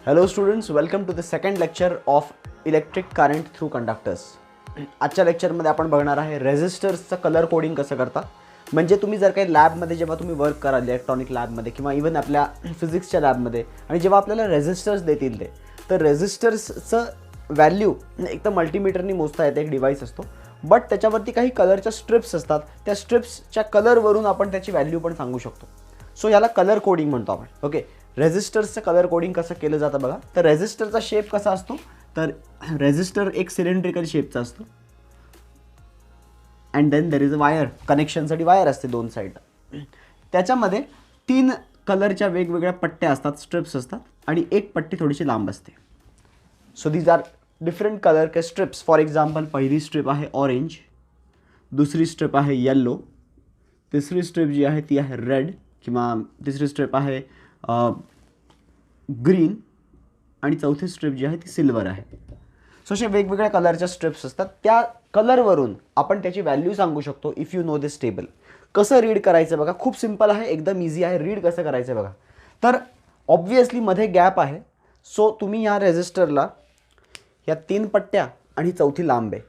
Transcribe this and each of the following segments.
Hello students, welcome to the second lecture of electric current through conductors. आजच्या लेक्चरमध्ये आपण बघणार आहे रेझिस्टर्सचं कलर कोडिंग कसं करतात. म्हणजे तुम्ही जर काही लॅबमध्ये जेव्हा तुम्ही वर्क कराल इलेक्ट्रॉनिक लॅबमध्ये किंवा इवन आपल्या फिजिक्सच्या लॅबमध्ये आणि जेव्हा आपल्याला रेझिस्टर्स देतील ते तर रेझिस्टर्सचं व्हॅल्यू एक तर मल्टीमीटरनी मोजता येते, एक डिव्हाइस असतो, बट त्याच्यावरती काही कलरच्या स्ट्रिप्स असतात. त्या स्ट्रिप्सच्या कलरवरून आपण त्याची व्हॅल्यू पण सांगू शकतो. सो याला कलर कोडिंग म्हणतो आपण. ओके, रेझिस्टर्सचं कलर कोडिंग कसं केलं जातं बघा. तर रेझिस्टरचा शेप कसा असतो, तर रेझिस्टर एक सिलेंड्रिकल शेपचा असतो and then there is a wire, कनेक्शनसाठी वायर असते दोन साईडला. त्याच्यामध्ये 3 कलरच्या वेगवेगळ्या पट्ट्या असतात, स्ट्रिप्स असतात आणि एक पट्टी थोडीशी लांब असते. So these are different colour के स्ट्रिप्स. फॉर एक्झाम्पल पहिली स्ट्रिप आहे ऑरेंज, दुसरी स्ट्रिप आहे येल्लो, तिसरी स्ट्रिप जी आहे ती आहे रेड किंवा तिसरी स्ट्रिप आहे ग्रीन आणि चौथी स्ट्रिप जी आहे ती सिल्वर आहे. सो अशा वेगवेगळ्या कलरच्या स्ट्रिप्स असतात. त्या कलरवरून आपण त्याची व्हॅल्यू सांगू शकतो if you know this table. कसं रीड करायचं बघा, खूप सिम्पल आहे, एकदम इझी आहे. रीड कसं करायचं बघा. तर ऑब्व्हियसली मध्ये गॅप आहे. सो तुम्ही या रेझिस्टरला या 3 पट्ट्या आणि चौथी लांब आहे,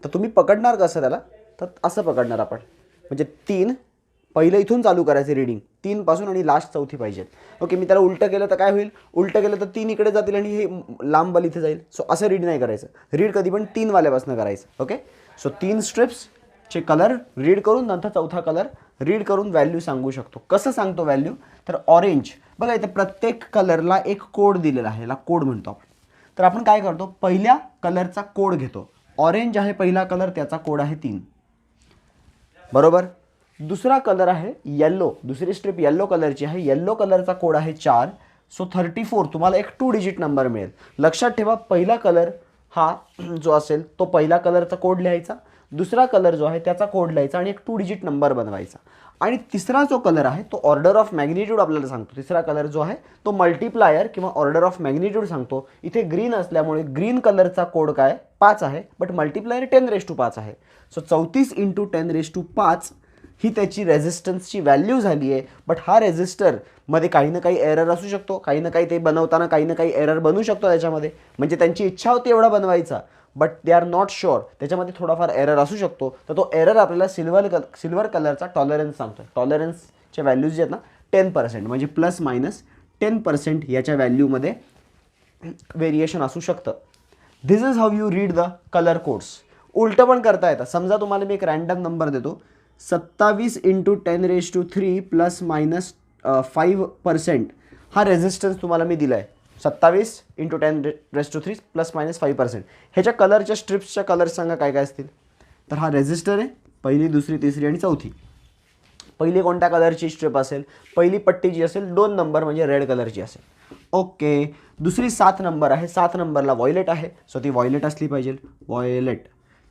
तर तुम्ही पकडणार कसं त्याला, तर असं पकडणार आपण. म्हणजे 3 पहिलं इथून चालू करायचं रीडिंग 3 पासून आणि लास्ट चौथी पाहिजे. ओके, मी त्याला उलटं केलं तर काय होईल, उलटं केलं तर 3 इकडे जातील आणि हे लांब बल इथे जाईल. सो असं रीड नाही करायचं. रीड कधी पण 3 वाल्यापासून करायचं. ओके, सो 3 स्ट्रिप्सचे कलर रीड करून नंतर चौथा कलर रीड करून व्हॅल्यू सांगू शकतो. कसं सांगतो व्हॅल्यू, तर ऑरेंज बघा इथे प्रत्येक कलरला एक कोड दिलेला आहे, याला कोड म्हणतो आपण. तर आपण काय करतो, पहिल्या कलरचा कोड घेतो. ऑरेंज आहे पहिला कलर, त्याचा कोड आहे 3, बरोबर. दुसरा कलर आहे येल्लो, दुसरी स्ट्रिप येल्लो कलरची आहे, येल्लो कलरचा कोड आहे 4. सो 34 तुम्हाला एक 2 डिजिट नंबर मिळेल. लक्षात ठेवा, पहिला कलर हा जो असेल तो पहिला कलरचा कोड लिहायचा, दुसरा कलर जो आहे त्याचा कोड लिहायचा आणि एक 2 डिजिट नंबर बनवायचा. आणि तिसरा जो कलर आहे तो ऑर्डर ऑफ मॅग्निट्यूड आपल्याला सांगतो. तिसरा कलर जो आहे तो मल्टिप्लायर किंवा ऑर्डर ऑफ मॅग्निट्यूड सांगतो. इथे ग्रीन असल्यामुळे ग्रीन कलरचा कोड काय 5 आहे, बट मल्टिप्लायर 10⁵ आहे. सो 34 × 10⁵ ही त्याची रेझिस्टन्सची व्हॅल्यू झाली आहे. बट हा रेझिस्टरमध्ये काही ना काही एरर असू शकतो, काही ना काही ते बनवताना काही ना काही एरर बनू शकतो त्याच्यामध्ये. म्हणजे त्यांची इच्छा होती एवढा बनवायचा, but they are not sure, त्याच्यामध्ये थोडाफार एरर असू शकतो. तर तो एरर आपल्याला सिल्वर कलरचा टॉलरन्स सांगतो. टॉलरन्सच्या व्हॅल्यूज जे आहेत ना 10%, म्हणजे +- 10% याच्या व्हॅल्यूमध्ये व्हेरिएशन असू शकतं. This is how you read the colour codes. उलटं पण करता येतं. समजा तुम्हाला मी एक रँडम नंबर देतो, 27 × 10⁵ +- 5% हा रेझिस्टन्स तुम्हाला मी दिला आहे. 27 × 10⁵ +- 5%. ह्याच्या कलरच्या स्ट्रिप्सच्या कलर्स सांगा काय काय असतील. तर हा रेझिस्टर आहे, पहिली, दुसरी, तिसरी आणि चौथी. पहिली कोणत्या कलरची स्ट्रिप असेल, पहिली पट्टी जी असेल 2 नंबर म्हणजे रेड कलरची असेल. ओके, दुसरी 7 नंबर आहे, 7 नंबरला व्हायलेट आहे, सो ती व्हायलेट असली पाहिजे, व्हायलेट.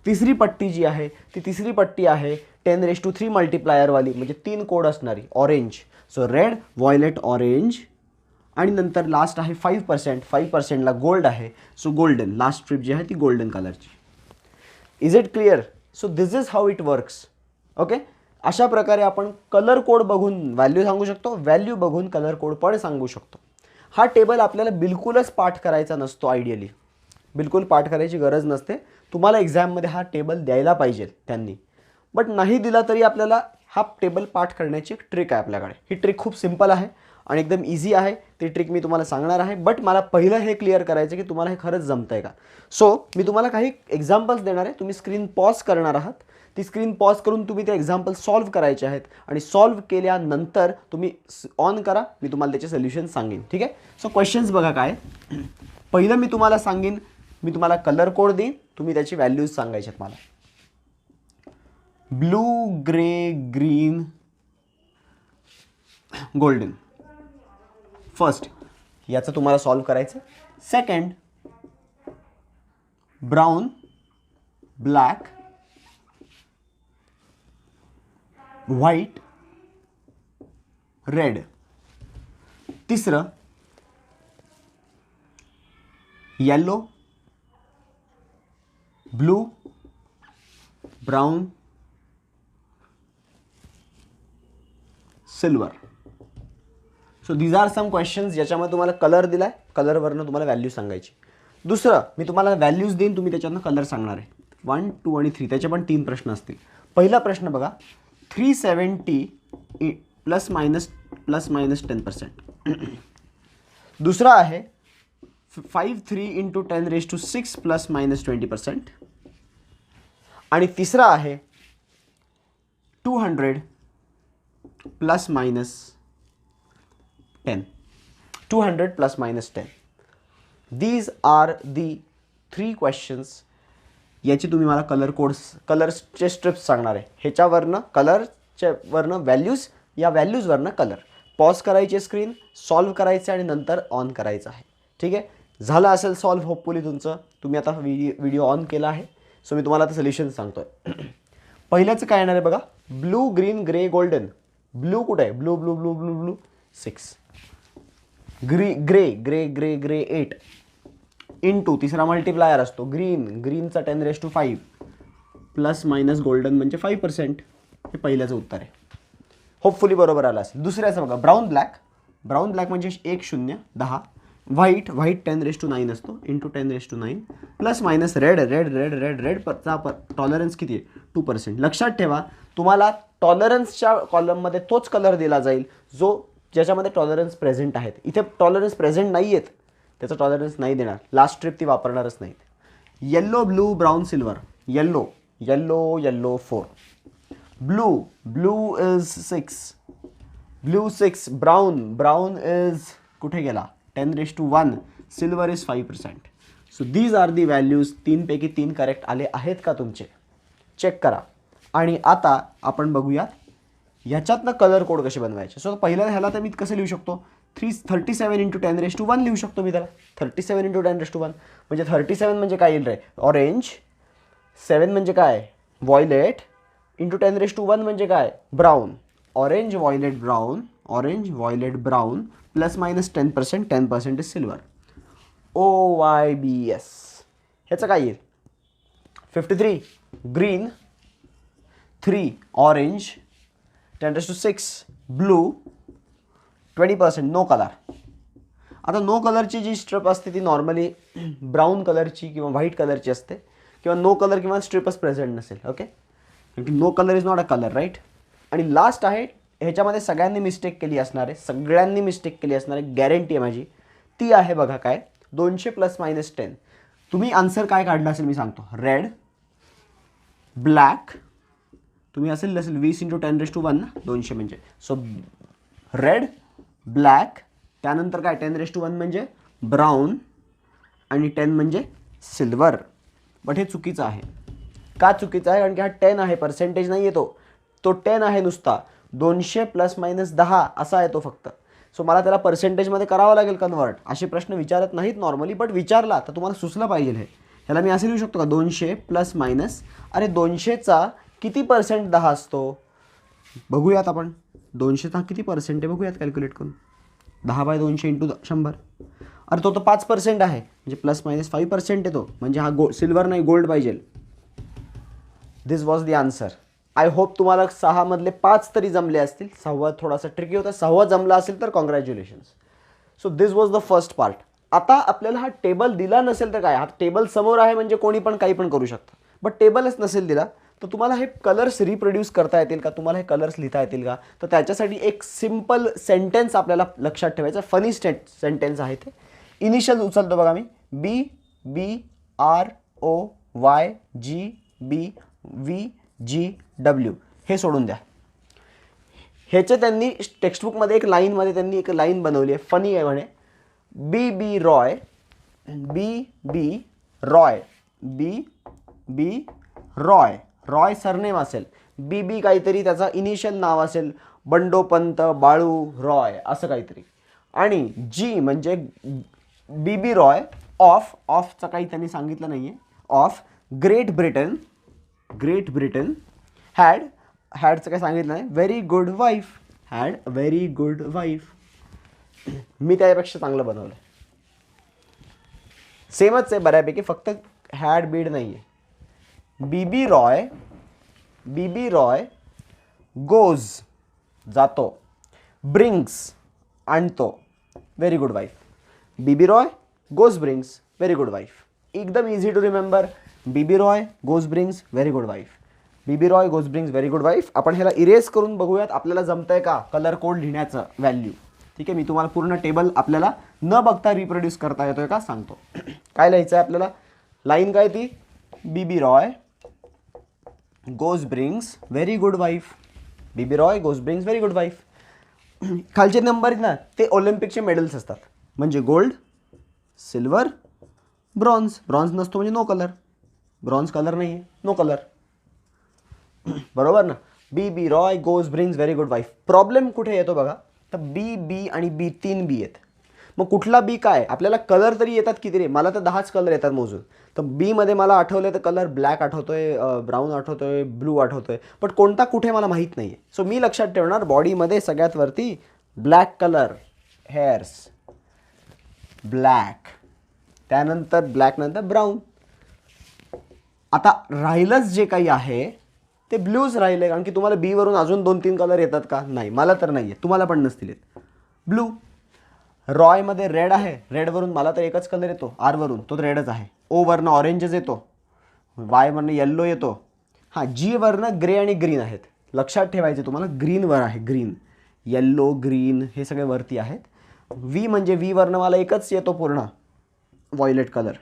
तिसरी पट्टी जी आहे ती तिसरी पट्टी आहे 10⁵ मल्टिप्लायरवाली, म्हणजे 3 कोड असणारी, orange. So red, violet, orange. आणि नंतर लास्ट आहे 5%, 5%ला गोल्ड आहे, सो गोल्डन. लास्ट स्ट्रिप जी आहे ती गोल्डन कलरची. Is it clear? So this is how it works. Okay, अशा प्रकारे आपण कलर कोड बघून व्हॅल्यू सांगू शकतो, व्हॅल्यू बघून कलर कोड पण सांगू शकतो. हा टेबल आपल्याला बिलकुलच पाठ करायचा नसतो. आयडियली बिलकुल पाठ करायची गरज नसते. तुम्हाला एक्झाममध्ये हा टेबल द्यायला पाहिजे त्यांनी, बट नाही दिला तरी आपल्याला हा टेबल पाठ करण्याची एक ट्रिक आहे आपल्याकडे. ही ट्रिक खूप सिम्पल आहे आणि एकदम इझी आहे. ती ट्रिक मी तुम्हाला सांगणार आहे, बट मला पहिलं हे क्लिअर करायचं की तुम्हाला हे खरंच जमतं आहे का. सो मी तुम्हाला काही एक्झाम्पल्स देणार आहे, तुम्ही स्क्रीन पॉज करणार आहात. ती स्क्रीन पॉज करून तुम्ही ते एक्झाम्पल सॉल्व्ह करायचे आहेत आणि सॉल्व्ह केल्यानंतर तुम्ही ऑन करा, मी तुम्हाला त्याचे सोल्युशन सांगेन. ठीक आहे. सो क्वेश्चन्स बघा काय. पहिलं मी तुम्हाला सांगेन, मी तुम्हाला कलर कोड देईन, तुम्ही त्याची व्हॅल्यूज सांगायचे आहेत मला. Blue, grey, green, golden. First याचं तुम्हाला सॉल्व्ह करायचं. Second brown, black, white, red. तिसरं yellow, blue, brown, silver. So these are some questions ज्याच्यामध्ये तुम्हाला कलर दिलाय, कलरवरनं तुम्हाला व्हॅल्यू सांगायची. दुसरं मी तुम्हाला व्हॅल्यूज देईन, तुम्ही त्याच्यातनं कलर सांगणार आहे. 1, 2 आणि 3 त्याचे पण 3 प्रश्न असतील. पहिला प्रश्न बघा, 370 प्लस मायनस 10%. दुसरा आहे 53 इंटू 10⁻6 प्लस मायनस 20%. आणि तिसरा आहे 200 plus minus 10. 200 plus minus 10. These are the 3 questions. याची तुम्ही मला कलरचे स्ट्रिप्स सांगणार आहे. ह्याच्यावरनं कलरच्यावरनं व्हॅल्यूज, या व्हॅल्यूजवरनं कलर. पॉज करायची स्क्रीन, सॉल्व्ह करायचं आणि नंतर ऑन करायचं आहे. ठीक आहे, झालं असेल सॉल्व्ह होपफुली तुमचं. तुम्ही आता व्हिडिओ ऑन केला आहे. सो मी तुम्हाला आता सोल्युशन सांगतोय. पहिल्याचं काय येणार आहे बघा, blue green grey golden. Blue कुठे आहे, blue blue blue blue blue 6. Grey grey grey grey grey 8 into तिसरा मल्टिप्लायर असतो ग्रीनचा 10⁻5 प्लस मायनस गोल्डन म्हणजे 5%. हे पहिल्याचं उत्तर आहे. होपफुली बरोबर आलं असेल. दुसऱ्याचं बघा, ब्राऊन ब्लॅक म्हणजे 1 0 10. व्हाईट 10⁻9 असतो इंटू 10⁻9 प्लस मायनस रेडचा टॉलरन्स किती आहे, 2%. लक्षात ठेवा, तुम्हाला टॉलरन्सच्या कॉलममध्ये तोच कलर दिला जाईल ज्याच्यामध्ये टॉलरन्स प्रेझेंट आहेत. इथे टॉलरन्स प्रेझेंट नाही आहेत, त्याचा टॉलरन्स नाही देणार. लास्ट स्ट्रिप ती वापरणारच नाहीत. Yellow blue brown silver. Yellow 4. Blue is 6. Brown is कुठे गेला, 10⁻1. Silver is 5%. So these are the values. 3 पैकी 3 करेक्ट आले आहेत का तुमचे, चेक करा. आणि आता आपण बघूयात ह्याच्यातनं कलर कोड कसे बनवायचे. सो पहिल्या ह्याला तर मी कसं लिहू शकतो, 37 इंटू 10⁻1 लिहू शकतो मी त्याला. 37 इंटू 10⁻1 म्हणजे 37 म्हणजे काय येईल रे, ऑरेंज. 7 म्हणजे काय, व्हायलेट. इंटू 10⁻1 म्हणजे काय, brown. Orange violet brown plus minus 10%. 10% is silver. OYBS. ह्याचं काय येईल, 53 green, 3 orange, 10⁻6 blue, 20% no colour. आता नो कलरची जी स्ट्रिप असते ती नॉर्मली ब्राऊन कलरची किंवा व्हाईट कलरची असते, किंवा नो कलर किंवा स्ट्रिपच प्रेझेंट नसेल. Okay, no colour is not a colour, right. आणि लास्ट आहे, ह्याच्यामध्ये सगळ्यांनी मिस्टेक केली असणार आहे, गॅरंटी आहे माझी. ती आहे बघा काय, 200 प्लस मायनस 10. तुम्ही आन्सर काय काढला असेल मी सांगतो. रेड ब्लॅक, तुम्ही असेल 20 इंटू 10⁻1 ना, 200 म्हणजे. सो रेड ब्लॅक, त्यानंतर काय 10⁻1 म्हणजे ब्राऊन आणि 10 म्हणजे सिल्वर. बट हे चुकीचं आहे. का चुकीचं आहे, कारण की हा 10 आहे, पर्सेंटेज नाही येतो तो 10 आहे नुसता. 200 प्लस मायनस 10 असा आहे तो फक्त. सो मला त्याला पर्सेंटेजमध्ये करावं लागेल कन्वर्ट. असे प्रश्न विचारत नाहीत नॉर्मली, बट विचारला तर तुम्हाला सुचलं पाहिजे. ह्याला मी असे लिहू शकतो का, 200 प्लस मायनस, अरे 200चा किती पर्सेंट 10 असतो बघूयात आपण. 200चा किती पर्सेंट आहे बघूयात कॅल्क्युलेट करून. 10/200 इंटू 100. अरे तो 5% आहे, म्हणजे प्लस मायनस 5% येतो, म्हणजे हा सिल्वर नाही गोल्ड पाहिजे. This was the answer. I hope तुम्हाला 6 मधले 5 तरी जमले असतील. 6वा थोडासा ट्रिकी होता. 6वा जमला असेल तर congratulations. So this was the first part. आता आपल्याला हा टेबल दिला नसेल तर काय, हा टेबल समोर आहे म्हणजे कोणी पण काही पण करू शकतं. बट टेबलच नसेल दिला तर तुम्हाला हे कलर्स रिप्रोड्यूस करता येतील का, तुम्हाला हे कलर्स लिहिता येतील का. तर त्याच्यासाठी एक सिम्पल सेंटेन्स आपल्याला लक्षात ठेवायचं. फनी सेंटेन्स आहे ते. इनिशियल उचलतो बघा मी, BBROYGBVGW. हे सोडून द्या. ह्याचे त्यांनी टेक्स्टबुकमध्ये एक लाईन बनवली आहे, फनी आहे म्हणे. BB रॉय सरनेम असेल. BB काहीतरी त्याचा इनिशियल नाव असेल, बंडोपंत बाळू रॉय असं काहीतरी. आणि G म्हणजे BB रॉय ऑफचा काही त्यांनी सांगितलं नाही आहे. ऑफ ग्रेट ब्रिटन हॅडचं काही सांगितलं नाही. Very good wife. मी त्यापेक्षा चांगलं बनवलं. सेमच आहे बऱ्यापैकी, फक्त हॅड बीड नाही आहे. बीबी रॉय गोज जातो, ब्रिंग्स आणतो, very good wife. Bibi Roy goes brings, very good wife. एकदम easy to remember. B B Roy goes brings, very good wife. Bibi Roy goes brings, very good wife. आपण ह्याला इरेज करून बघूयात आपल्याला जमतंय का कलर कोड लिहिण्याचं व्हॅल्यू. ठीक आहे, मी तुम्हाला पूर्ण टेबल आपल्याला न बघता रिप्रोड्यूस करता येतोय का सांगतो. काय लिहायचं आहे आपल्याला, लाईन काय ती, BB Roy goes brings, very good wife. Bibi Roy goes brings, very good wife. खालचे नंबर आहेत ना ते ऑलिम्पिकचे मेडल्स असतात, म्हणजे गोल्ड, सिल्वर, ब्रॉन्झ. ब्रॉन्झ नसतो म्हणजे नो कलर, ब्रॉन्झ कलर नाही आहे, नो कलर. बरोबर ना. BB Roy goes brings, very good wife. Problem कुठे येतो बघा, तर बी, बी आणि बी, 3 बी आहेत. मग कुठला बी काय, आपल्याला कलर तरी येतात किती रे, मला तर 10च कलर येतात मोजून. तर बीमध्ये मला आठवलं तर कलर ब्लॅक आठवतोय, ब्राऊन आठवतोय, ब्लू आठवतोय, पण कोणता कुठे मला माहीत नाही आहे. सो मी लक्षात ठेवणार बॉडीमध्ये सगळ्यात वरती ब्लॅक कलर, हेअर्स ब्लॅक, त्यानंतर ब्लॅक नंतर ब्राऊन. आता राहिलंच जे काही आहे ते ब्ल्यूज राहिले, कारण की तुम्हाला बी वरून अजून 2-3 कलर येतात का, नाही, मला तर नाही आहे, तुम्हाला पण नसतील येत. ब्लू. रॉयमध्ये रेड आहे, रेडवरून मला तर एकच कलर येतो, आरवरून तो रेडच आहे. ओवरनं ऑरेंजच येतो, वायवरनं येल्लो येतो. हां, जीवरनं ग्रे आणि ग्रीन आहेत, लक्षात ठेवायचे तुम्हाला, ग्रीनवर आहे, ग्रीन, येल्लो, ग्रीन हे सगळे वरती आहेत. व्ही म्हणजे व्हीवरनं मला एकच येतो पूर्ण, व्हायलेट कलर.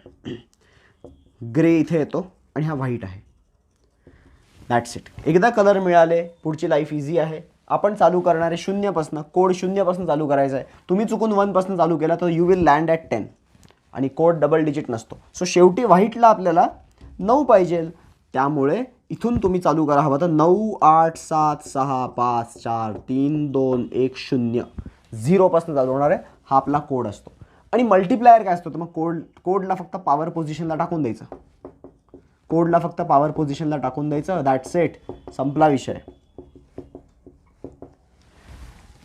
ग्रे इथे येतो आणि हा व्हाईट आहे. That's it. एकदा कलर मिळाले पुढची लाईफ इझी आहे. आपण चालू करणार आहे 0पासून, कोड 0पासून चालू करायचा आहे. तुम्ही चुकून 1पासून चालू केला तर यू विल लँड ॲट 10 आणि कोड डबल डिजिट नसतो. सो शेवटी व्हाईटला आपल्याला 9 पाहिजे, त्यामुळे इथून तुम्ही चालू करा हवं तर 9, 8, 7, 6, 5, 4, 3, 2, 1, 0. 0पासून चालू होणार आहे, हा आपला कोड असतो. आणि मल्टिप्लायर काय असतो, तर मग कोडला फक्त पॉवर पोझिशनला टाकून द्यायचं, कोडला फक्त पॉवर पोझिशनला टाकून द्यायचं. दॅट्स इट, संपला विषय.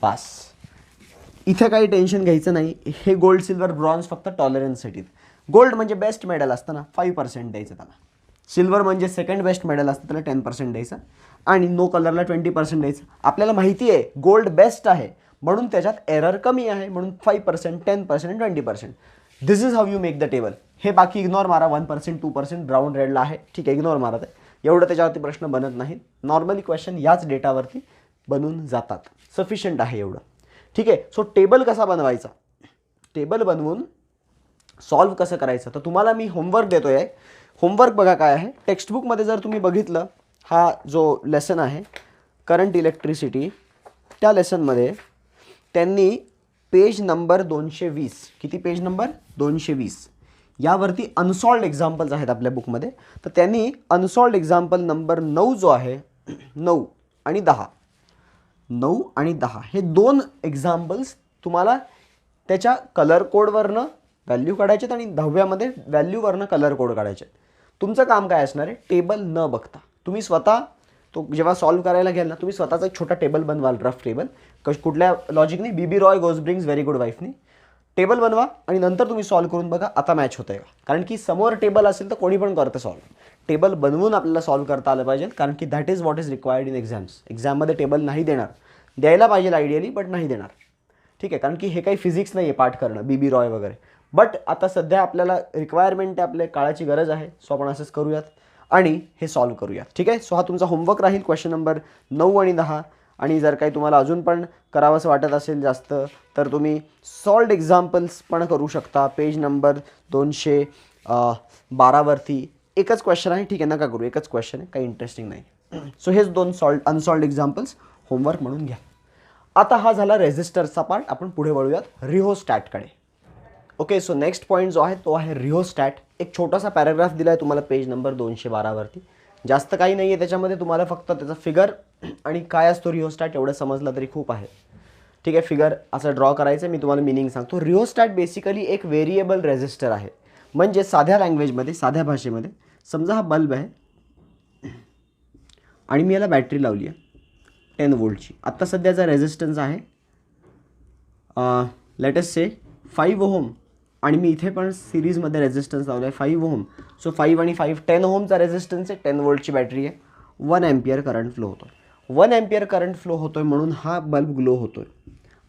पास. इथे काही टेन्शन घ्यायचं नाही. हे गोल्ड, सिल्वर, ब्रॉन्झ फक्त टॉलरन्ससाठी. गोल्ड म्हणजे बेस्ट मेडल असतं ना, 5% द्यायचं त्याला. सिल्वर म्हणजे सेकंड बेस्ट मेडल असतं, त्याला 10% द्यायचं. आणि नो कलरला 20% द्यायचं. आपल्याला माहिती आहे गोल्ड बेस्ट आहे म्हणून त्याच्यात एरर कमी आहे, म्हणून 5%, 10%, 20%. This is how you make the table. हे बाकी इग्नोर मारा, 1%, 2% ब्राऊन रेडला आहे, ठीक आहे, इग्नोर मारा ते. एवढं त्याच्यावरती प्रश्न बनत नाहीत. नॉर्मली क्वेश्चन याच डेटावरती बनून जातात, सफिशियंट आहे एवढं. ठीक आहे. सो टेबल कसा बनवायचा, टेबल बनवून सॉल्व कसं करायचं, तर तुम्हाला मी होमवर्क देतो आहे. होमवर्क बघा काय आहे, टेक्स्टबुकमध्ये जर तुम्ही बघितलं, हा जो लेसन आहे करंट इलेक्ट्रिसिटी, त्या लेसनमध्ये त्यांनी पेज नंबर 220, किती पेज नंबर 220, यावरती अनसॉल्ड एक्झाम्पल्स आहेत आपल्या बुकमध्ये. तर त्यांनी अनसॉल्ड एक्झाम्पल नंबर 9 जो आहे, 9 आणि 10, 9 आणि 10 हे 2 एक्झाम्पल्स तुम्हाला त्याच्या कलर कोडवरनं व्हॅल्यू काढायचे आहेत आणि 10व्यामध्ये व्हॅल्यूवरनं कलर कोड काढायचे आहेत. तुमचं काम काय असणार आहे, टेबल न बघता तुम्ही स्वतः तो जेव्हा सॉल्व करायला घ्याल ना, तुम्ही स्वतःचा एक छोटा टेबल बनवाल, रफ टेबल. कुठल्या लॉजिकने, B B Roy goes brings, very good वाईफनी टेबल बनवा आणि नंतर तुम्ही सॉल्व करून बघा आता मॅच होतंय का. कारण की समोर टेबल असेल तर कोणी पण करतं सॉल्व. टेबल बनवून आपल्याला सॉल्व करता आलं पाहिजे, कारण की that is what is required in exams. एक्झाममध्ये टेबल नाही देणार, द्यायला पाहिजे आयडियली, बट नाही देणार. ठीक आहे, कारण की हे काही फिजिक्स नाही आहे पाठ करणं, बीबी रॉय वगैरे. बट आता सध्या आपल्याला रिक्वायरमेंट आहे, आपल्या काळाची गरज आहे. सो आपण असंच करूयात आणि हे सॉल्व करूयात. ठीक आहे. सो हा तुमचा होमवर्क राहील, क्वेश्चन नंबर 9 आणि 10. आणि जर काही तुम्हाला अजून पण करावंसं वाटत असेल जास्त, तर तुम्ही सॉल्ड एक्झाम्पल्स पण करू शकता. पेज नंबर 212वरती एकच क्वेश्चन आहे, ठीक आहे, नका करू, एकच क्वेश्चन आहे, काही इंटरेस्टिंग नाही. सो हेच 2 अनसॉल्ड एक्झाम्पल्स होमवर्क म्हणून घ्या. आता हा झाला रेझिस्टरचा पार्ट. आपण पुढे वळूयात रिओस्टॅटकडे. ओके. सो नेक्स्ट पॉईंट जो आहे तो आहे रिओस्टॅट. एक छोटासा पॅराग्राफ दिला आहे तुम्हाला पेज नंबर 212वरती. जास्त काही नाही आहे त्याच्यामध्ये, तुम्हाला फक्त त्याचा फिगर आणि काय असतो रिओस्टॅट एवढं समजलं तरी खूप आहे. ठीक आहे. फिगर असं ड्रॉ करायचं, मी तुम्हाला मिनिंग सांगतो. रिओस्टॅट बेसिकली एक व्हेरिएबल रेझिस्टर आहे. म्हणजे साध्या लँग्वेजमध्ये, साध्या भाषेमध्ये समजा हा बल्ब आहे आणि मी याला बॅटरी लावली आहे 10 वोल्टची. आत्ता सध्याचा रेझिस्टन्स आहे लेट अस से 5 ओहम, आणि मी इथे पण सिरीजमध्ये रेझिस्टन्स लावला आहे 5 ओहम. सो 5 आणि 5 10 ओहमचा रेझिस्टन्स आहे, 10 वोल्टची बॅटरी आहे. 1 एम्पियर करंट फ्लो होतो. 1 एम्पियर करंट फ्लो होतोय म्हणून हा बल्ब ग्लो होतोय.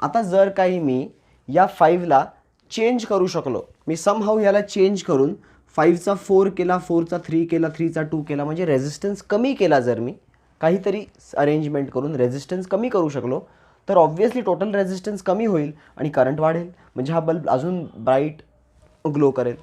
आता जर काही मी या 5ला चेंज करू शकलो, मी समहाऊ ह्याला चेंज करून 5चा 4 केला, 4चा 3 केला, 3चा 2 केला, म्हणजे रेझिस्टन्स कमी केला जर मी काहीतरी अरेंजमेंट करून रेझिस्टन्स कमी करू शकलो, तर ऑब्व्हियसली टोटल रेझिस्टन्स कमी होईल आणि करंट वाढेल, म्हणजे हा बल्ब अजून ब्राईट ग्लो करेल.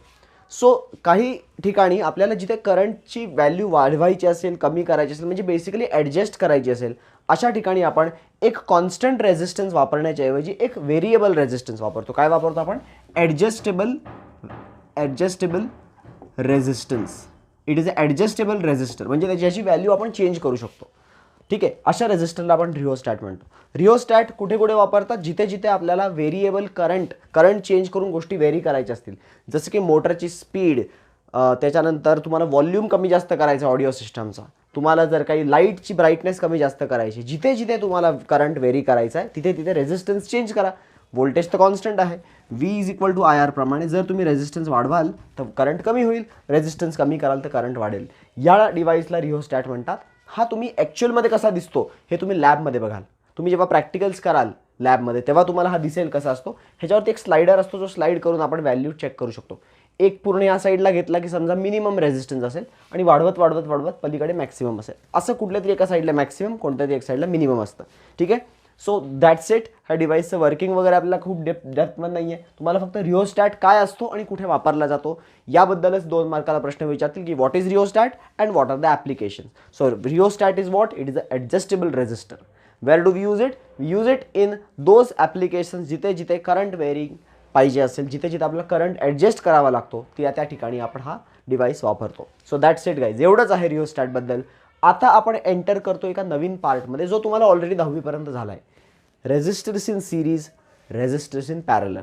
सो काही ठिकाणी आपल्याला जिथे करंटची व्हॅल्यू वाढवायची असेल, कमी करायची असेल, म्हणजे बेसिकली ॲडजस्ट करायची असेल, अशा ठिकाणी आपण एक कॉन्स्टंट रेझिस्टन्स वापरण्याच्या ऐवजी एक व्हेरिएबल रेझिस्टन्स वापरतो. काय वापरतो आपण? Adjustable resistance. It is a adjustable resistor, म्हणजे त्याची व्हॅल्यू आपण चेंज करू शकतो. ठीक आहे, अशा रेझिस्टरला आपण रिओस्टॅट म्हणतो. रिओस्टॅट कुठे कुठे वापरतात? जिथे जिथे आपल्याला व्हेरिएबल करंट चेंज करून गोष्टी व्हेरी करायच्या असतील, जसं की मोटरची स्पीड, त्याच्यानंतर तुम्हाला व्हॉल्यूम कमी जास्त करायचा ऑडिओ सिस्टमचा, तुम्हाला जर काही लाईटची ब्राईटनेस कमी जास्त करायची, जिथे जिथे तुम्हाला करंट व्हेरी करायचा आहे तिथे तिथे रेझिस्टन्स चेंज करा. व्होल्टेज तर कॉन्स्टंट आहे, V is equal to I R प्रमाणे. जर तुम्ही रेझिस्टन्स वाढवाल तर करंट कमी होईल, रेझिस्टन्स कमी कराल तर करंट वाढेल. या डिव्हाइसला रिओस्टॅट म्हणतात. हा तुम्ही ॲक्च्युअलमध्ये कसा दिसतो हे तुम्ही लॅबमध्ये बघाल. तुम्ही जेव्हा प्रॅक्टिकल्स कराल लॅबमध्ये तेव्हा तुम्हाला हा दिसेल कसा असतो. ह्याच्यावरती एक स्लायडर असतो, जो स्लाईड करून आपण व्हॅल्यू चेक करू शकतो. एक पूर्ण या साईडला घेतला की समजा मिनिमम रेझिस्टन्स असेल आणि वाढवत वाढवत वाढवत पलीकडे मॅक्सिमम असेल. असं कुठल्या तरी एका साईडला मॅक्सिमम, कोणत्या तरी एक साईडला मिनिमम असतं. ठीक आहे, सो दॅट्स इट. ह्या डिव्हाइसचं वर्किंग वगैरे आपल्याला खूप डेप्थमध्ये नाही आहे. तुम्हाला फक्त रिओस्टॅट काय असतो आणि कुठे वापरला जातो याबद्दलच 2 मार्काला प्रश्न विचारतील की what is rheostat and what are the application. So rheostat is what? It is a adjustable resistor. Where do we use it? We use it in those applications जिथे जिथे करंट वेरिंग पाहिजे असेल, जिथे जिथे आपल्याला करंट ॲडजस्ट करावा लागतो, त्या ठिकाणी आपण हा डिव्हाइस वापरतो. So that's it guys. एवढंच आहे रिओस्टॅटबद्दल. आता आपण एंटर करतो एका नवीन पार्टमध्ये जो तुम्हाला ऑलरेडी 10वीपर्यंत झाला आहे. Resistors in series, resistors in parallel.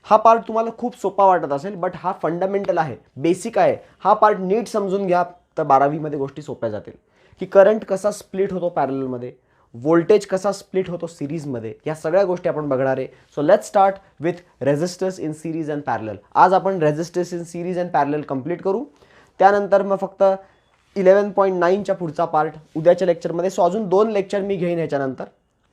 हा पार्ट तुम्हाला खूप सोपा वाटत असेल, बट हा फंडामेंटल आहे, बेसिक आहे. हा पार्ट नीट समजून घ्या तर 12वीमध्ये गोष्टी सोप्या जातील. की करंट कसा स्प्लिट होतो पॅरललमध्ये, व्होल्टेज कसा स्प्लिट होतो सिरीजमध्ये, या सगळ्या गोष्टी आपण बघणार आहे. So let's start with resistors in series and parallel. आज आपण resistors in series and parallel complete करू. त्यानंतर मग फक्त 11.9च्या पुढचा पार्ट उद्याच्या लेक्चरमध्ये. सो अजून 2 लेक्चर मी घेईन ह्याच्यानंतर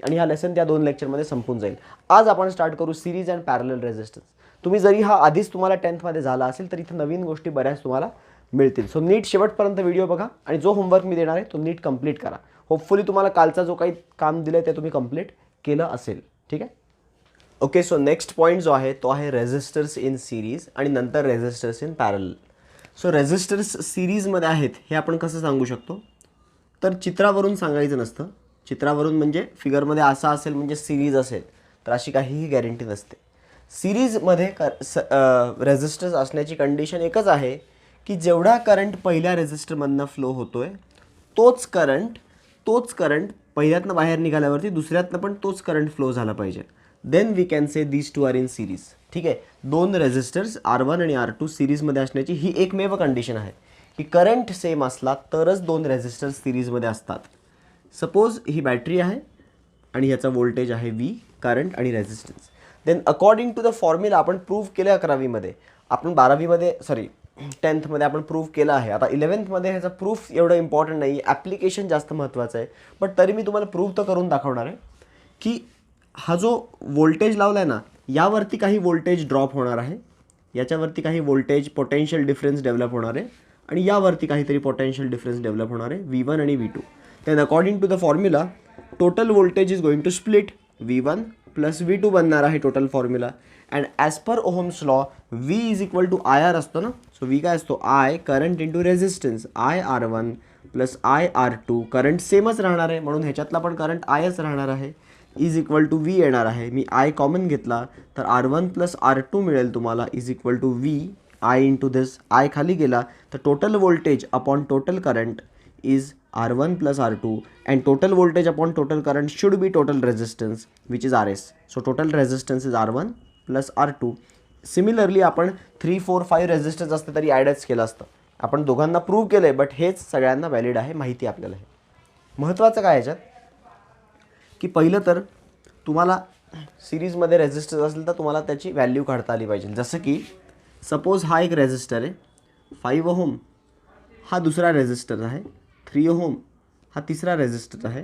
आणि हा लेसन त्या 2 लेक्चरमध्ये संपून जाईल. आज आपण स्टार्ट करू सिरीज अँड पॅरलल रेझिस्टन्स. तुम्ही जरी हा आधीच तुम्हाला 10thमध्ये झाला असेल तर इथे नवीन गोष्टी बऱ्याच तुम्हाला मिळतील. सो नीट शेवटपर्यंत व्हिडिओ बघा आणि जो होमवर्क मी देणार आहे तो नीट कंप्लीट करा. होपफुली तुम्हाला कालचा जो काही काम दिलं आहे ते तुम्ही कंप्लीट केलं असेल. ठीक आहे, ओके. सो नेक्स्ट पॉईंट जो आहे तो आहे रेझिस्टर्स इन सिरीज आणि नंतर resistors in parallel. So resistors सिरीजमध्ये आहेत हे आपण कसं सांगू शकतो? तर चित्रावरून सांगायचं नसतं. चित्रावरून म्हणजे फिगरमध्ये असा असेल म्हणजे सिरीज असेल, तर अशी काहीही गॅरंटी नसते. सिरीजमध्ये रेझिस्टर्स असण्याची कंडिशन एकच आहे की जेवढा करंट पहिल्या रेझिस्टरमधनं फ्लो होतोय तोच करंट पहिल्यातनं बाहेर निघाल्यावरती दुसऱ्यातनं पण तोच करंट फ्लो झाला पाहिजे. Then we can say these two are in series. ठीक आहे, 2 रेझिस्टर्स R1 आणि R2 सिरीजमध्ये असण्याची ही एकमेव कंडिशन आहे की करंट सेम असला तरच 2 रेझिस्टर्स सिरीजमध्ये असतात. सपोज ही बॅटरी आहे आणि ह्याचा व्होल्टेज आहे V, करंट आणि resistance. Then according to the formula आपण प्रूव्ह केलं 11वीमध्ये, आपण 12वीमध्ये 10thमध्ये आपण प्रूव्ह केलं आहे. आता 11thमध्ये ह्याचा प्रूफ एवढं इम्पॉर्टंट नाही आहे, ॲप्लिकेशन जास्त महत्त्वाचं आहे. बट तरी मी तुम्हाला प्रूव्ह तर करून दाखवणार आहे की हा जो व्होल्टेज लावला आहे ना, यावरती काही व्होल्टेज ड्रॉप होणार आहे, याच्यावरती काही व्होल्टेज पोटेन्शियल डिफरन्स डेव्हलप होणार आहे आणि यावरती काहीतरी पोटेन्शियल डिफरन्स डेव्हलप होणार आहे V1 आणि V2. Then according to the formula total voltage is going to split, V1 plus V2 बनणार आहे total formula. And as per Ohm's law V is equal to IR असतो ना. So V काय असतो? I current into resistance, IR1 plus IR2. Current सेमच राहणार आहे म्हणून ह्याच्यातला पण करंट Iच राहणार आहे, इज इक्वल टू V येणार आहे. मी I कॉमन घेतला तर R1 प्लस R2 मिळेल तुम्हाला, is equal to V I into this. I खाली गेला तर total voltage upon total current is R1 plus R2 and total voltage upon total current should be total resistance which is RS. So total resistance is R1 plus R2. Similarly आपण 3, 4, 5 resistance असते तरी ॲडच केलं असतं. आपण दोघांना prove केलं आहे, but हेच सगळ्यांना व्हॅलिड आहे, माहिती आपल्याला. हे महत्त्वाचं काय ह्याच्यात की पहिलं तर तुम्हाला सिरीजमध्ये रेझिस्टन्स असेल तर तुम्हाला त्याची व्हॅल्यू काढता आली पाहिजे. जसं की सपोज हा एक रेझिस्टर आहे 5 ओहम, हा दुसरा रेझिस्टर आहे 3 ओहम, हा तिसरा रेझिस्टर आहे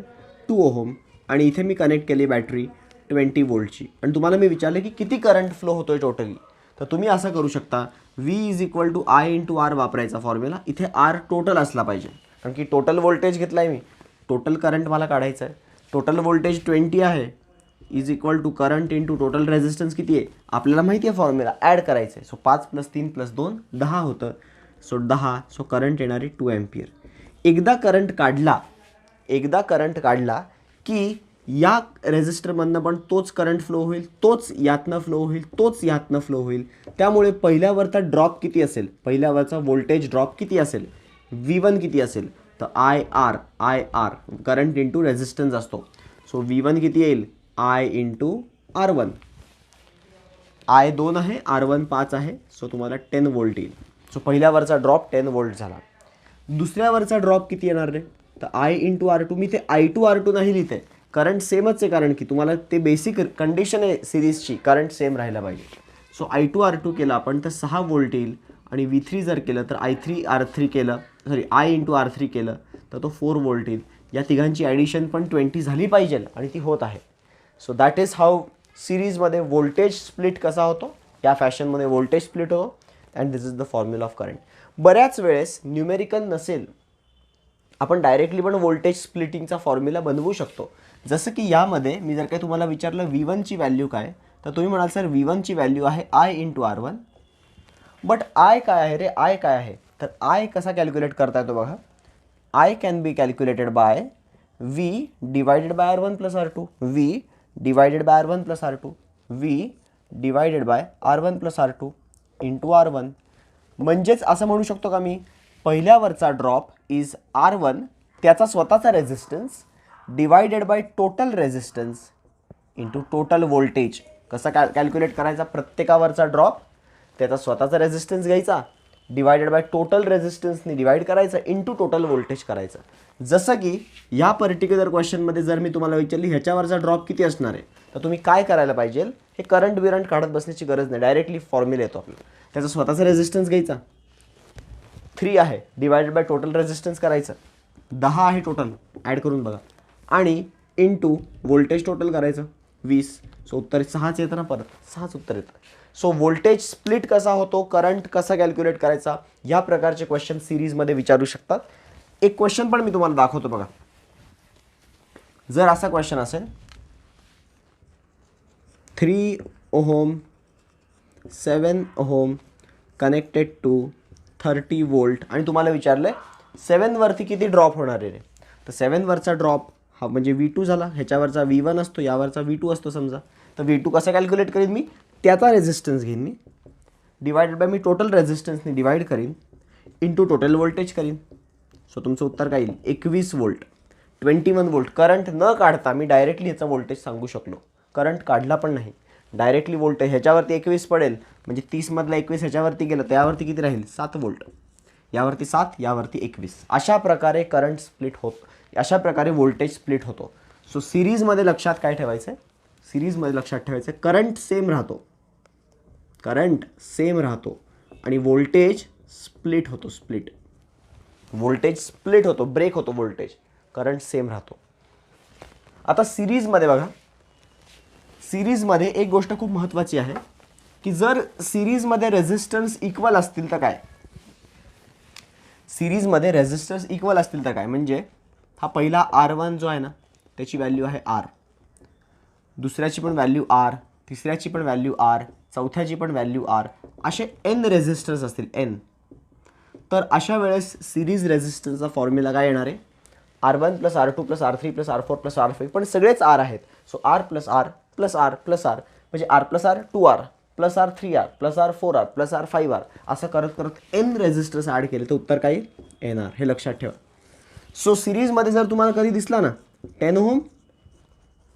2 ओहम आणि इथे मी कनेक्ट केली बॅटरी 20 वोल्टची आणि तुम्हाला मी विचारलं की किती करंट फ्लो होतोय टोटली, तर तुम्ही असं करू शकता V is equal to I into R वापरायचा फॉर्म्युला. इथे आर टोटल असला पाहिजे कारण की टोटल व्होल्टेज घेतला आहे मी, टोटल करंट मला काढायचं आहे. टोटल व्होल्टेज 20 आहे is equal to current into total resistance किती आहे आपल्याला माहिती आहे फॉर्म्युला, ॲड करायचं आहे. सो 5 + 3 + 2 10 होतं. सो 10, सो करंट येणार आहे 2 एम्पियर. एकदा करंट काढला की या रेझिस्टरमधनं पण तोच करंट फ्लो होईल, तोच यातनं फ्लो होईल, तोच यातनं फ्लो होईल. त्यामुळे पहिल्यावरचा ड्रॉप किती असेल, पहिल्यावरचा व्होल्टेज ड्रॉप किती असेल, V1 किती असेल, तर IR करंट इंटू रेझिस्टन्स असतो. सो V1 किती येईल, I इंटू R1. I 2 आहे, R1 5 आहे. सो तुम्हाला 10 वोल्ट येईल. सो पहिल्यावरचा ड्रॉप 10 वोल्ट झाला. दुसऱ्यावरचा ड्रॉप किती येणार रे, तर I इंटू R2. मी ते I2 R2 नाही लिहिते, करंट सेमच आहे कारण की तुम्हाला ते बेसिक कंडिशन आहे सिरीजची, करंट सेम राहायला पाहिजे. सो I2 R2 केलं आपण तर 6 वोल्ट येईल आणि V3 जर केलं तर I3 R3 केलं, सॉरी I इंटू R3 केलं तर तो 4 वोल्ट येईल. या तिघांची ॲडिशन पण 20 झाली पाहिजे आणि ती होत आहे. सो दॅट इज हाऊ सिरीजमध्ये व्होल्टेज स्प्लिट कसा होतो, या फॅशनमध्ये व्होल्टेज स्प्लिट होतो. And this is the formula of current. बऱ्याच वेळेस न्यूमेरिकल नसेल, आपण डायरेक्टली पण व्होल्टेज स्प्लिटिंगचा फॉर्म्युला बनवू शकतो. जसं की यामध्ये मी जर काही तुम्हाला विचारलं V1ची व्हॅल्यू काय, तर तुम्ही म्हणाल सर V1ची व्हॅल्यू आहे I into R1. But I काय आहे रे, I काय आहे, तर I कसा कॅल्क्युलेट करता येतो बघा. I can be calculated by V divided by R1 plus R2, V divided by R1 plus R2, V divided by R1 plus R2 into R1. म्हणजेच असं म्हणू शकतो का मी, पहिल्यावरचा ड्रॉप इज R1 त्याचा स्वतःचा resistance divided by total resistance into total voltage. कसा calculate करायचा, प्रत्येकावरचा drop त्याचा स्वतःचा रेझिस्टन्स घ्यायचा डिवायडेड बाय टोटल रेझिस्टन्सने डिवाइड करायचं इंटू टोटल व्होल्टेज करायचं. जसं की ह्या पर्टिक्युलर क्वेश्चनमध्ये जर मी तुम्हाला विचारली ह्याच्यावरचा ड्रॉप किती असणार आहे, तर तुम्ही काय करायला पाहिजे, हे करंट बिरंट काढत बसण्याची गरज नाही, डायरेक्टली फॉर्म्युला येतो आपल्याला. त्याचा स्वतःचा रेझिस्टन्स घ्यायचा 3 आहे डिवायडेड बाय टोटल रेझिस्टन्स करायचं, 10 आहे टोटल, ॲड करून बघा, आणि इंटू व्होल्टेज टोटल करायचं 20. सो उत्तर 6च येतं ना, परत 6च उत्तर येतं. सो व्होल्टेज स्प्लिट कसा होतो, करंट कसा कॅल्क्युलेट करायचा, या प्रकारचे क्वेश्चन सिरीजमध्ये विचारू शकतात. एक क्वेश्चन पण मी तुम्हाला दाखवतो बघा. जर असा क्वेश्चन असेल 3 ohm 7 ohm connected to 30 volt आणि तुम्हाला विचारलं आहे 7 वरती किती ड्रॉप होणार आहे रे, तर 7 वरचा ड्रॉप हा म्हणजे V2 झाला, ह्याच्यावरचा V1 असतो, यावरचा V2 असतो समजा. तर V2 कसा कॅल्क्युलेट करीन मी, त्याचा रेझिस्टन्स घेईन मी डिवायडेड बाय मी टोटल रेझिस्टन्सने डिवाइड करीन इंटू टोटल व्होल्टेज करीन. सो तुमचं उत्तर काय येईल, 21 वोल्ट. 21 वोल्ट. करंट न काढता मी डायरेक्टली ह्याचा व्होल्टेज सांगू शकलो, करंट काढला पण नाही, डायरेक्टली व्होल्टेज ह्याच्यावरती 21 पडेल म्हणजे 30 मधला 21 ह्याच्यावरती गेलं तर यावरती किती राहील, 7 वोल्ट. यावरती 7, यावरती 21. अशा प्रकारे करंट स्प्लिट होत, अशा प्रकारे व्होल्टेज स्प्लिट होतो. सो सिरीजमध्ये लक्षात काय ठेवायचं आहे, सिरीजमध्ये लक्षात ठेवायचं आहे करंट सेम राहतो, करंट सेम राहतो आणि व्होल्टेज स्प्लिट होतो, स्प्लिट व्होल्टेज स्प्लिट होतो, ब्रेक होतो व्होल्टेज, करंट सेम राहतो. आता सिरीजमध्ये बघा, सिरीजमध्ये एक गोष्ट खूप महत्त्वाची आहे की जर सिरीजमध्ये रेझिस्टन्स इक्वल असतील तर काय, सिरीजमध्ये रेझिस्टन्स इक्वल असतील तर काय, म्हणजे हा पहिला R1 जो आहे ना त्याची व्हॅल्यू आहे R, दुसऱ्याची पण व्हॅल्यू R, तिसऱ्याची पण व्हॅल्यू R, चौथ्याची पण व्हॅल्यू R, असे n रेझिस्टर्स असतील n, तर अशा वेळेस सिरीज रेझिस्टन्सचा फॉर्म्युला काय येणार आहे, R1 plus R2 plus R3 plus R4 plus R5, पण सगळेच R आहेत. So R plus R plus R plus R म्हणजे R plus R 2R plus R 3R plus R 4R plus R 5R असं करत करत n resistors add केले तर उत्तर काय येईल, NR. हे लक्षात ठेवा. सो सिरीजमध्ये जर तुम्हाला कधी दिसला ना 10 ओहम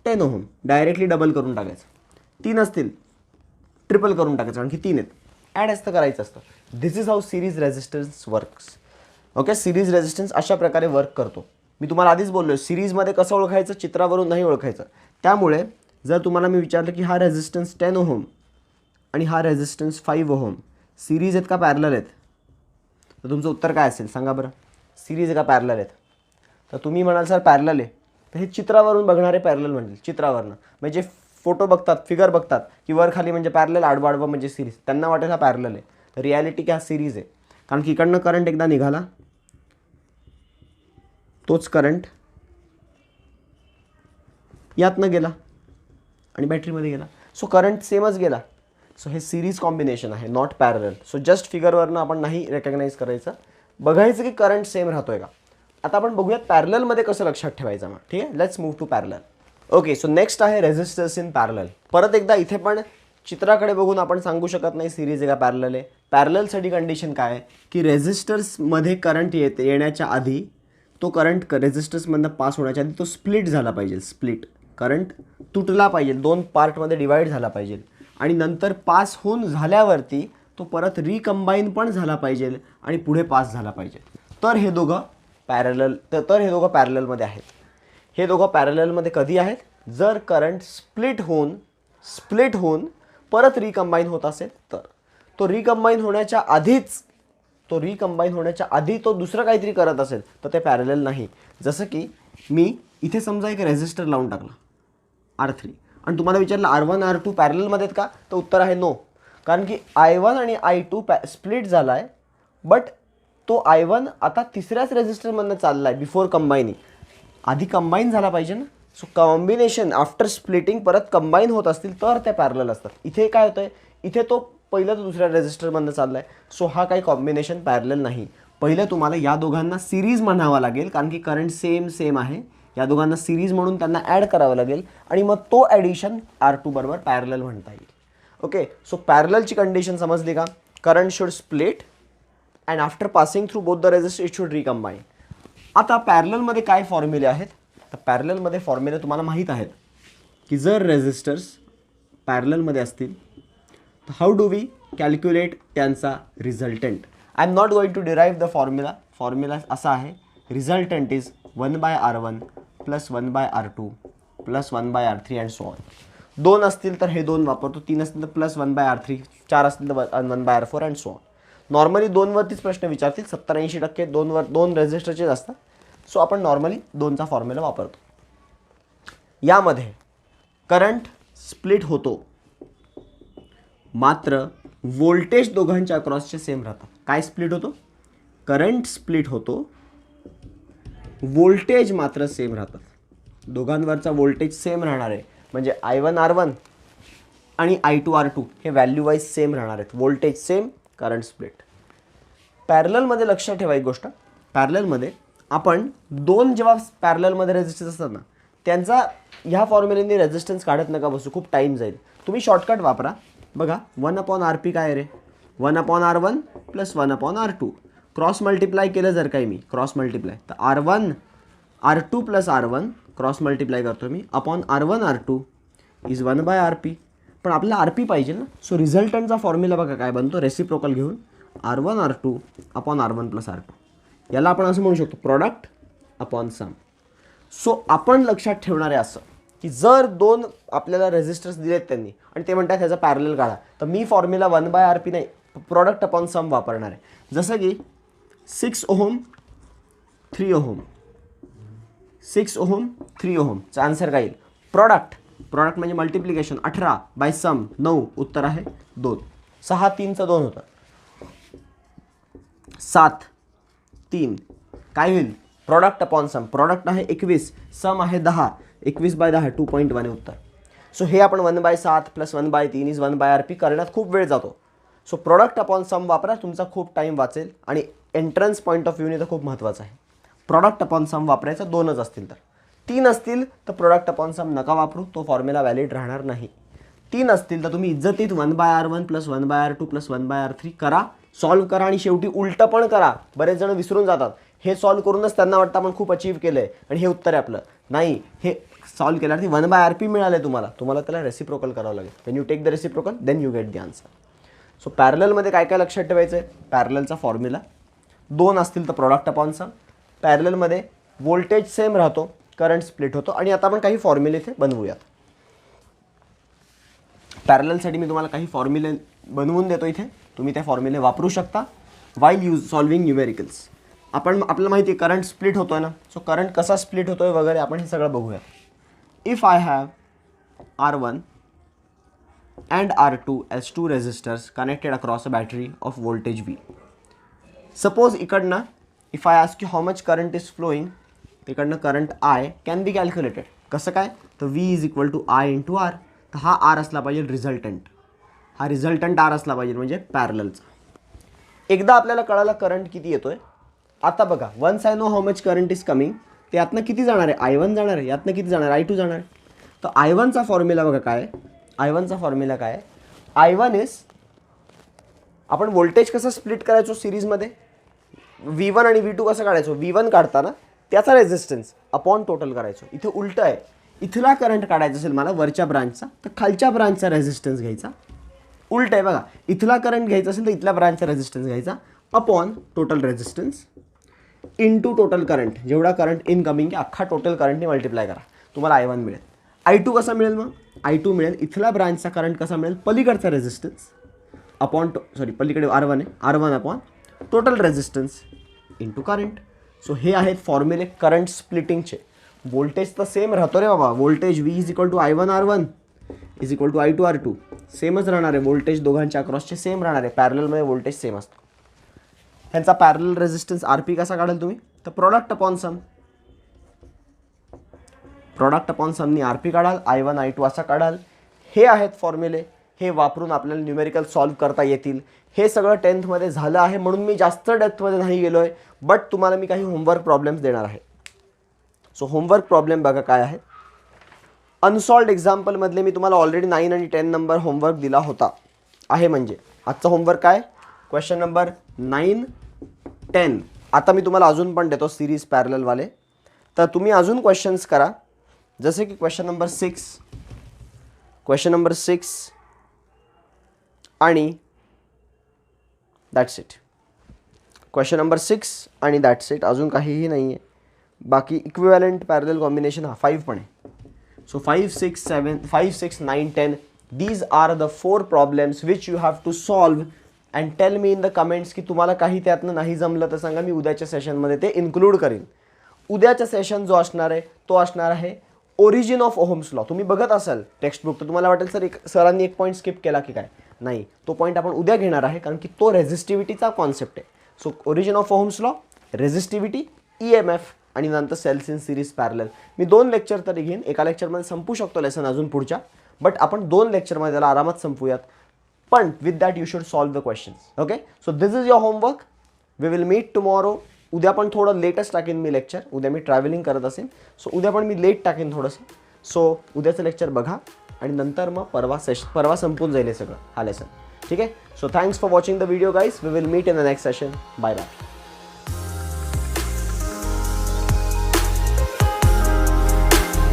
10 ओहम डायरेक्टली डबल करून टाकायचं, 3 असतील ट्रिपल करून टाकायचं, आणखी 3 आहेत ॲड असतं करायचं असतं. This is how series resistance works. Okay, series resistance अशा प्रकारे वर्क करतो. मी तुम्हाला आधीच बोललो सिरीजमध्ये कसं ओळखायचं, चित्रावरून नाही ओळखायचं. त्यामुळे जर तुम्हाला मी विचारलं की हा रेझिस्टन्स 10 ओहम आणि हा रेझिस्टन्स 5 ओहम सिरीज आहेत का पॅरलल आहेत, तर तुमचं उत्तर काय असेल सांगा बरं, सिरीज आहे का पॅरलल आहेत. तर तुम्ही म्हणाल सर पॅरलल आहे, तर हे चित्रावरून बघणारे पॅरलल म्हणतील, चित्रावरनं म्हणजे फोटो बघतात, फिगर बघतात की वर खाली म्हणजे पॅरलल, आडवा आडवा म्हणजे सिरीज, त्यांना वाटेल हा पॅरलल आहे. रियालिटी की हा सिरीज आहे. कारण की इकडनं करंट एकदा निघाला, तोच करंट यातनं गेला आणि बॅटरीमध्ये गेला. सो करंट सेमच गेला. सो हे सिरीज कॉम्बिनेशन आहे, नॉट पॅरलल. सो जस्ट फिगरवरनं आपण नाही रेकग्नाइज करायचं, बघायचं की करंट सेम राहतोय का. आता आपण बघूयात पॅरललमध्ये कसं लक्षात ठेवायचं मग. ठीक आहे, let's move to parallel. Okay, so next आहे रेझिस्टर्स इन पॅरलल. परत एकदा इथे पण चित्राकडे बघून आपण सांगू शकत नाही सिरीज आहे का पॅरलल आहे. पॅरललसाठी कंडिशन काय आहे की रेझिस्टर्समध्ये करंट येण्याच्या आधी तो करंट रेझिस्टर्समधनं पास होण्याच्या आधी तो स्प्लिट झाला पाहिजे. स्प्लिट करंट तुटला पाहिजे, 2 पार्टमध्ये डिवाईड झाला पाहिजे आणि नंतर पास होऊन झाल्यावरती तो परत रिकंबाईन पण झाला पाहिजे आणि पुढे पास झाला पाहिजे. तर हे दोघं पॅरललमध्ये आहेत. हे दोघं पॅरललमध्ये कधी आहेत? जर करंट स्प्लिट होऊन परत रिकंबाईन होत असेल तर. तो रिकंबाईन होण्याच्या आधी तो दुसरं काहीतरी करत असेल तर ते पॅरलल नाही. जसं की मी इथे समजा एक रेझिस्टर लावून टाकला R3 आणि तुम्हाला विचारलं R1 R2 पॅरललमध्ये आहेत का, तर उत्तर आहे नो. कारण की I1 आणि I2 स्प्लिट झाला आहे, बट तो I1 आता तिसऱ्याच रेझिस्टरमधनं चालला आहे बिफोर कंबाईनिंग. आधी कंबाईन झाला पाहिजे ना. सो कॉम्बिनेशन आफ्टर स्प्लिटिंग परत कंबाईन होत असतील तर ते पॅरलल असतात. इथे काय होतंय, इथे तो पहिलं तो दुसऱ्या रेझिस्टरमधनं चालला आहे. सो हा काही कॉम्बिनेशन पॅरलल नाही. पहिलं तुम्हाला या दोघांना सिरीज म्हणावा लागेल, कारण की करंट सेम आहे. या दोघांना सिरीज म्हणून त्यांना ॲड करावं लागेल आणि मग तो ॲडिशन R2 बरोबर पॅरलल म्हणता येईल. ओके, सो पॅरललची कंडिशन समजली का? Current should split and after passing through both the resistor it should recombine. आता पॅरललमध्ये काय फॉर्म्युले आहेत? तर पॅरललमध्ये फॉर्म्युले तुम्हाला माहीत आहेत की जर रेझिस्टर्स पॅरललमध्ये असतील तर हाऊ डू वी कॅल्क्युलेट त्यांचा resultant. I am not going to derive the formula असा आहे, resultant is 1/R1 + 1/R2 + 1/R3 and so on. 2 असतील तर हे 2 वापरतो, 3 असतील तर +1/R3, 4 असतील तर 1/R4 and so on. Normally 2 वरतीच प्रश्न विचारतील, 70-80% 2 रेझिस्टरचेच असतात. सो आपण नॉर्मली 2चा फॉर्म्युला वापरतो. यामध्ये करंट स्प्लिट होतो, मात्र व्होल्टेज दोघांच्या अक्रॉसचे सेम राहतात. काय स्प्लिट होतो? करंट स्प्लिट होतो, व्होल्टेज मात्र सेम राहतात. दोघांवरचा व्होल्टेज सेम राहणार आहे. म्हणजे I1 R1 आणि I2 R2 हे व्हॅल्यू वाईज सेम राहणार आहेत. Voltage same, current split. पॅरललमध्ये लक्षात ठेवा एक गोष्ट, पॅरललमध्ये आपण 2 जेव्हा पॅरललमध्ये रेझिस्टन्स असतात ना, त्यांचा ह्या फॉर्म्युलेने रेझिस्टन्स काढत नका बसू, खूप टाईम जाईल. तुम्ही शॉर्टकट वापरा. बघा 1/RP काय रे? 1/R1 + 1/R2. क्रॉस मल्टिप्लाय केलं जर काही मी क्रॉस मल्टिप्लाय, तर R2 + R1 क्रॉस मल्टिप्लाय करतो मी upon R1 R2 is 1/RP. पण आपल्याला RP पाहिजे ना. सो रिझल्टंटचा फॉर्म्युला बघा काय बनतो, रेसिप्रोकल घेऊन R1 R2 upon R1 + R2. याला आपण असं म्हणू शकतो प्रॉडक्ट अपॉन सम. सो आपण लक्षात ठेवणार आहे असं की जर 2 आपल्याला रेझिस्टर्स दिलेत त्यांनी आणि ते म्हणतात ह्याचा पॅरलल काढा, तर मी फॉर्म्युला 1/RP नाही, प्रॉडक्ट अपॉन सम वापरणार आहे. जसं की 6 ओहम 3 ओहम, 6 ओहम 3 ओहमचा आन्सर काय येईल? प्रॉडक्ट म्हणजे मल्टिप्लिकेशन, 18/सम 9, उत्तर आहे 2. 6 3चं 2 होतं, 7 3 काय होईल? प्रॉडक्ट अपॉन सम. प्रॉडक्ट आहे 21, सम आहे 10, 21/10 2.1 आहे उत्तर. सो हे आपण 1/7 + 1/3 इज 1/RP करण्यात खूप वेळ जातो. सो प्रॉडक्ट अपॉन सम वापरा, तुमचा खूप टाईम वाचेल आणि एंट्रन्स पॉईंट ऑफ व्ह्यूने तर खूप महत्त्वाचं आहे. प्रॉडक्ट अपॉन सम वापरायचं 2च असतील तर. 3 असतील तर प्रोडक्ट अपॉन सम नका वापरू, तो फॉर्म्युला व्हॅलिड राहणार नाही. 3 असतील तर तुम्ही इज्जतीत 1/R1 + 1/R2 + 1/R3 करा, सॉल्व्ह करा आणि शेवटी उलटं पण करा. बरेच जण विसरून जातात. हे सॉल्व्ह करूनच त्यांना वाटतं आपण खूप अचीव्ह केलं आहे आणि हे उत्तर आहे आपलं. नाही, हे सॉल्व्ह केल्यावरती 1/RP मिळालं तुम्हाला त्याला रेसिप्रोकल करावं लागेल. When you take the reciprocal then you get the answer. So पॅरललमध्ये काय काय लक्षात ठेवायचं आहे? पॅरललचा फॉर्म्युला 2 असतील तर प्रॉडक्ट अपॉन सम. पॅरललमध्ये व्होल्टेज सेम राहतो, करंट स्प्लिट होतो. आणि आता आपण काही फॉर्म्युले इथे बनवूयात. पॅरललसाठी मी तुम्हाला काही फॉर्म्युले बनवून देतो इथे, तुम्ही ते फॉर्म्युले वापरू शकता वाईल सॉल्विंग न्यूमेरिकल्स. आपल्याला माहिती आहे करंट स्प्लिट होतोय ना. सो करंट कसा स्प्लिट होतोय वगैरे आपण हे सगळं बघूया. If I have R1 and R2 as two resistors connected across a battery of voltage V. Suppose इकडनं if I ask you how much current is flowing, इकडनं current I can be calculated. कसं काय? तर V is equal to I into R. तर हा R असला पाहिजे resultant, हा रिझल्टंट R असला पाहिजे म्हणजे पॅरललचा. एकदा आपल्याला कळालं करंट किती येतोय. आता बघा once I know how much current is coming, ते यातनं किती जाणार आहे, I1 जाणार आहे, यातनं किती जाणार आहे, I2 जाणार आहे. तर I1चा फॉर्म्युला बघा काय, I1चा फॉर्म्युला काय, I1 इज, आपण व्होल्टेज कसं स्प्लिट करायचो सिरीजमध्ये, V1 आणि V2 कसं काढायचो, V1 काढताना त्याचा रेझिस्टन्स अपॉन टोटल करायचो. इथे उलटं आहे, इथला करंट काढायचा असेल मला वरच्या ब्रांचचा तर खालच्या ब्रांचचा रेझिस्टन्स घ्यायचा. उलट आहे बघा, इथला करंट घ्यायचा असेल तर इथल्या ब्रांचचा रेझिस्टन्स घ्यायचा upon total resistance into total current, जेवढा करंट इनकमिंग आहे अख्खा टोटल करंटने मल्टिप्लाय करा, तुम्हाला I1 मिळेल. I2 कसा मिळेल मग, I2 मिळेल इथला ब्रांचचा करंट कसा मिळेल, पलीकडचा रेझिस्टन्स अपॉन पलीकडे R1 आहे, R1 upon total resistance into current. So हे आहेत फॉर्म्युले करंट स्प्लिटिंगचे. वोल्टेज तर सेम राहतो रे बाबा, voltage V is equal to I1 R1 is equal to I2 R2 सेमच राहणार आहे. वोल्टेज दोघांच्या अक्रॉसचे सेम राहणार आहे, पॅरललमध्ये वोल्टेज सेम असतो. ह्यांचा पॅरलल रेझिस्टन्स RP कसा काढाल तुम्ही, तर product upon sum, product upon समनी RP काढाल, I1 I2 असा काढाल. हे आहेत फॉर्म्युले, हे वापरून आपल्याला न्यूमेरिकल सॉल्व्ह करता येतील. हे सगळं 10th मध्ये झालं आहे म्हणून मी जास्त डेप्थमध्ये नाही गेलो आहे, बट तुम्हाला मी काही होमवर्क प्रॉब्लेम्स देणार आहे. सो होमवर्क प्रॉब्लेम बघा काय आहे. अनसॉल्व्ड एक्झाम्पलमधले मी तुम्हाला ऑलरेडी 9 आणि 10 नंबर होमवर्क दिला होता आहे. म्हणजे आजचा होमवर्क काय, क्वेश्चन नंबर 9, 10. आता मी तुम्हाला अजून पण देतो सिरीज पॅरललवाले, तर तुम्ही अजून क्वेश्चन्स करा. जसे की क्वेश्चन नंबर 6, क्वेश्चन नंबर 6 आणि दॅट्स इट. क्वेश्चन नंबर 6 आणि दॅट्स इट, अजून काहीही नाही आहे. बाकी इक्विव्हॅलंट पॅरलल कॉम्बिनेशन हा 5 पण आहे. So 5, 6, 9, 10 these are the 4 problems which you have to solve and tell me in the comments की तुम्हाला काही त्यातनं नाही जमलं तर सांगा, मी उद्याच्या सेशनमध्ये ते इन्क्लूड करीन. उद्याचा सेशन जो असणार आहे तो असणार आहे ओरिजिन ऑफ ओहम्स लॉ. तुम्ही बघत असाल टेक्स्टबुक तर तुम्हाला वाटेल सर सरांनी एक पॉईंट स्किप केला की काय, नाही, तो पॉईंट आपण उद्या घेणार आहे कारण की तो रेझिस्टिव्हिटीचा कॉन्सेप्ट आहे. So origin of Ohm's law, resistivity, EMF आणि नंतर सेल्स इन सिरीज पॅरलल. मी 2 लेक्चर तरी घेईन, एका लेक्चरमध्ये संपू शकतो लेसन अजून पुढच्या, बट आपण 2 लेक्चरमध्ये त्याला आरामात संपूयात. पण with that you should solve the questions. Okay, so this is your homework. We will meet tomorrow. उद्या पण थोडं लेटच टाकेन मी लेक्चर, उद्या मी ट्रॅव्हलिंग करत असेल, सो उद्या पण मी लेट टाकेन थोडंसं. सो उद्याचं लेक्चर बघा आणि नंतर मग परवा संपून जाईल हे सगळं हा लेसन. ठीक आहे, so thanks for watching the video guys. We will meet in the next session. Bye bye.